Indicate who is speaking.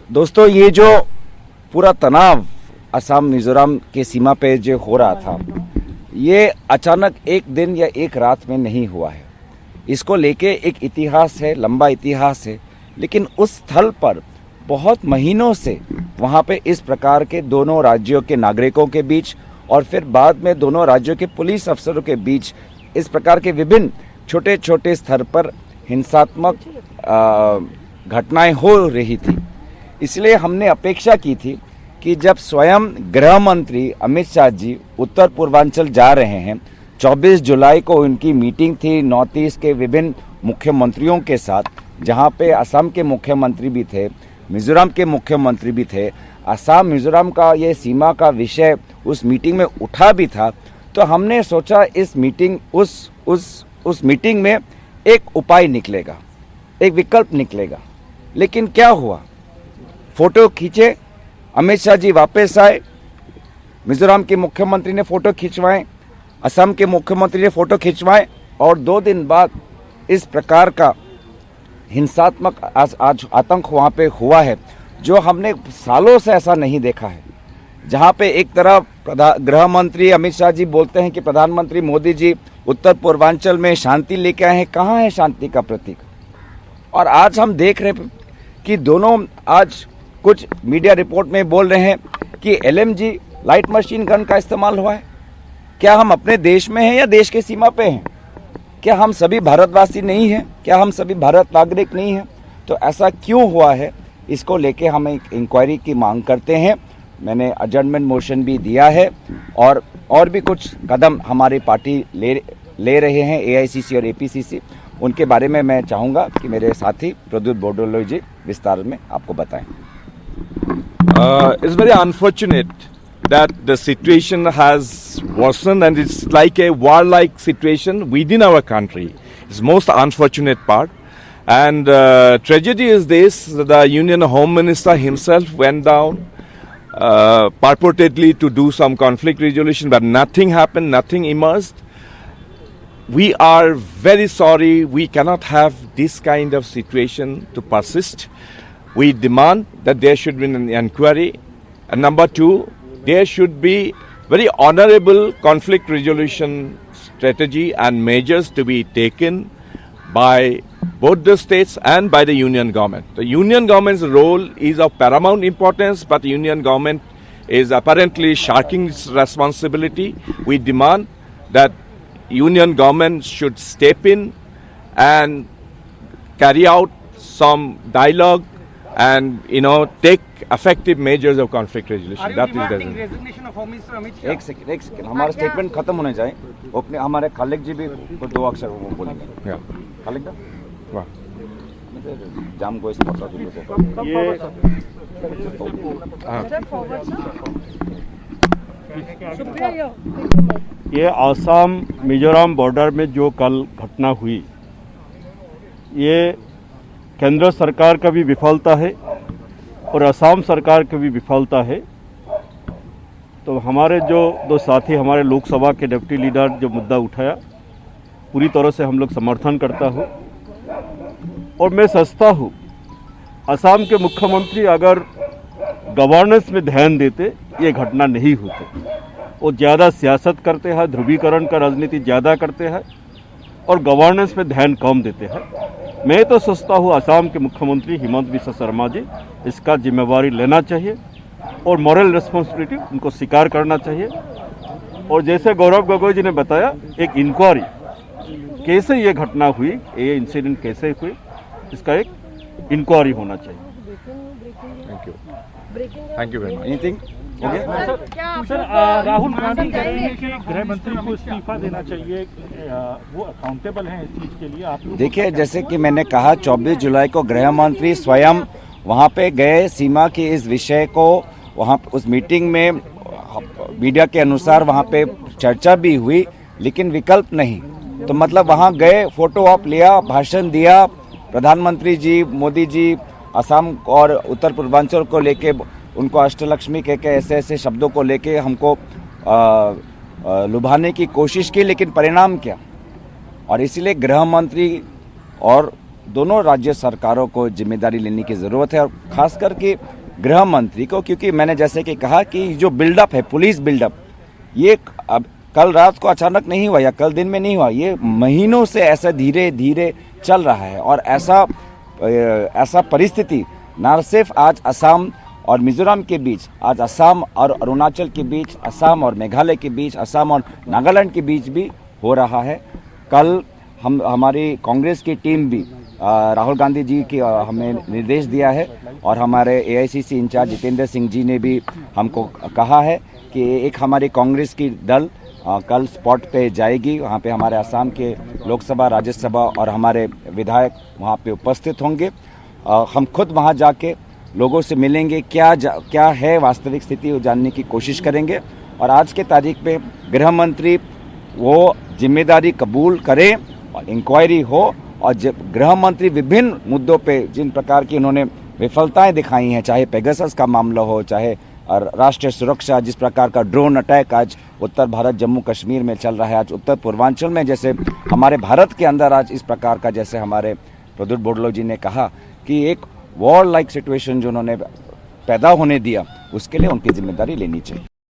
Speaker 1: दोस्तों, ये जो पूरा तनाव असम मिजोरम के सीमा पे जो हो रहा था, ये अचानक एक दिन या एक रात में नहीं हुआ है। इसको लेके एक इतिहास है, लंबा इतिहास है, लेकिन उस स्थल पर बहुत महीनों से वहाँ पे इस प्रकार के दोनों राज्यों के नागरिकों के बीच और फिर बाद में दोनों राज्यों के पुलिस अफसरों के बीच इस प्रकार के विभिन्न छोटे छोटे स्तर पर हिंसात्मक घटनाएं हो रही थी। इसलिए हमने अपेक्षा की थी कि जब स्वयं गृह मंत्री अमित शाह जी उत्तर पूर्वांचल जा रहे हैं, 24 जुलाई को उनकी मीटिंग थी नॉर्थ ईस्ट के विभिन्न मुख्यमंत्रियों के साथ, जहां पे असम के मुख्यमंत्री भी थे, मिजोरम के मुख्यमंत्री भी थे। असम मिजोरम का ये सीमा का विषय उस मीटिंग में उठा भी था। तो हमने सोचा इस मीटिंग उस मीटिंग में एक उपाय निकलेगा, एक विकल्प निकलेगा। लेकिन क्या हुआ? फोटो खींचे, अमित शाह जी वापस आए, मिजोरम के मुख्यमंत्री ने फोटो खिंचवाए, असम के मुख्यमंत्री ने फोटो खिंचवाए, और 2 दिन बाद इस प्रकार का हिंसात्मक आज आतंक वहाँ पे हुआ है, जो हमने सालों से ऐसा नहीं देखा है। जहाँ पे एक तरफ गृह मंत्री अमित शाह जी बोलते हैं कि प्रधानमंत्री मोदी जी उत्तर पूर्वांचल में शांति लेके आए हैं। कहाँ है शांति का प्रतीक? और आज हम देख रहे हैं कि दोनों आज कुछ मीडिया रिपोर्ट में बोल रहे हैं कि LMG लाइट मशीन गन का इस्तेमाल हुआ है। क्या हम अपने देश में हैं या देश के सीमा पे हैं? क्या हम सभी भारतवासी नहीं हैं? क्या हम सभी भारत नागरिक नहीं हैं? तो ऐसा क्यों हुआ है, इसको लेके हम एक इंक्वायरी की मांग करते हैं। मैंने अजर्नमेंट मोशन भी दिया है और भी कुछ कदम हमारी पार्टी ले रहे हैं, AICC और APCC। उनके बारे में मैं चाहूँगा कि मेरे साथी प्रद्युत बोरदोलोई जी विस्तार में आपको बताएं।
Speaker 2: It's very unfortunate that the situation has worsened and it's like a war-like situation within our country. It's most unfortunate part. And tragedy is this: the Union Home Minister himself went down purportedly to do some conflict resolution, but nothing happened, nothing emerged. We are very sorry. We cannot have this kind of situation to persist. We demand that there should be an inquiry. And number 2, there should be very honorable conflict resolution strategy and measures to be taken by both the states and by the union government. The union government's role is of paramount importance, but the union government is apparently shirking its responsibility. We demand that union government should step in and carry out some dialogue and take effective measures of conflict resolution. That is the
Speaker 3: resignation of Home Minister Amit Shah?
Speaker 1: एक second हमारा statement खत्म होने जाए, अपने हमारे खालिक जी भी 2 अक्षर वो बोलेंगे। खालिक दा
Speaker 2: वाह
Speaker 1: जाम को इस पता
Speaker 4: ये आसाम मिजोरम बॉर्डर में जो कल घटना हुई, ये केंद्र सरकार का भी विफलता है और असम सरकार की भी विफलता है। तो हमारे जो 2 साथी, हमारे लोकसभा के डिप्टी लीडर जो मुद्दा उठाया, पूरी तरह से हम लोग समर्थन करता हूँ। और मैं समझता हूँ असम के मुख्यमंत्री अगर गवर्नेंस में ध्यान देते, ये घटना नहीं होती। वो ज़्यादा सियासत करते हैं, ध्रुवीकरण का राजनीति ज़्यादा करते हैं और गवर्नेंस पे ध्यान कम देते हैं। मैं तो सोचता हूँ असम के मुख्यमंत्री हिमंत बिस्वा शर्मा जी इसका जिम्मेवारी लेना चाहिए और मॉरल रिस्पॉन्सिबिलिटी उनको स्वीकार करना चाहिए। और जैसे गौरव गोगोई जी ने बताया, एक इंक्वायरी कैसे ये घटना हुई, ये इंसिडेंट कैसे हुई, इसका एक इंक्वायरी होना चाहिए।
Speaker 2: Thank you very much.
Speaker 1: Anything
Speaker 3: sir, Rahul Gandhi कह रहे हैं कि गृह मंत्री को इस्तीफा देना चाहिए, वो अकाउंटेबल हैं इस चीज के लिए। आप लोग
Speaker 1: देखिए, जैसे कि मैंने कहा 24 जुलाई को गृह मंत्री स्वयं वहाँ पे गए, सीमा के इस विषय को वहाँ उस मीटिंग में मीडिया के अनुसार वहाँ पे चर्चा भी हुई, लेकिन विकल्प नहीं। तो मतलब वहाँ गए, फोटो ऑप लिया, भाषण दिया, प्रधानमंत्री जी मोदी जी असम और उत्तर पूर्वांचल को लेके उनको अष्टलक्ष्मी कह के ऐसे ऐसे शब्दों को लेके हमको लुभाने की कोशिश की, लेकिन परिणाम क्या? और इसीलिए गृह मंत्री और दोनों राज्य सरकारों को जिम्मेदारी लेने की ज़रूरत है। और खास करके गृह मंत्री को, क्योंकि मैंने जैसे कि कहा कि जो बिल्डअप है, पुलिस बिल्डअप, ये अब कल रात को अचानक नहीं हुआ या कल दिन में नहीं हुआ, ये महीनों से ऐसा धीरे धीरे चल रहा है। और ऐसा परिस्थिति न सिर्फ आज असम और मिजोरम के बीच, आज असम और अरुणाचल के बीच, असम और मेघालय के बीच, असम और नागालैंड के बीच भी हो रहा है। कल हमारी कांग्रेस की टीम भी राहुल गांधी जी की हमें निर्देश दिया है और हमारे AICC इंचार्ज जितेंद्र सिंह जी ने भी हमको कहा है कि एक हमारी कांग्रेस की दल कल स्पॉट पे जाएगी। वहाँ पे हमारे असम के लोकसभा, राज्यसभा और हमारे विधायक वहाँ पे उपस्थित होंगे। हम खुद वहाँ जाके लोगों से मिलेंगे, क्या है वास्तविक स्थिति जानने की कोशिश करेंगे। और आज के तारीख पे गृह मंत्री वो जिम्मेदारी कबूल करें और इंक्वायरी हो, और जब गृह मंत्री विभिन्न मुद्दों पे जिन प्रकार की उन्होंने विफलताएं दिखाई हैं, चाहे पेगासस का मामला हो, चाहे राष्ट्रीय सुरक्षा, जिस प्रकार का ड्रोन अटैक आज उत्तर भारत जम्मू कश्मीर में चल रहा है, आज उत्तर पूर्वांचल में जैसे हमारे भारत के अंदर आज इस प्रकार का, जैसे हमारे प्रद्युत बोडलो जी ने कहा कि एक वॉर लाइक सिचुएशन जो उन्होंने पैदा होने दिया, उसके लिए उनकी जिम्मेदारी लेनी चाहिए।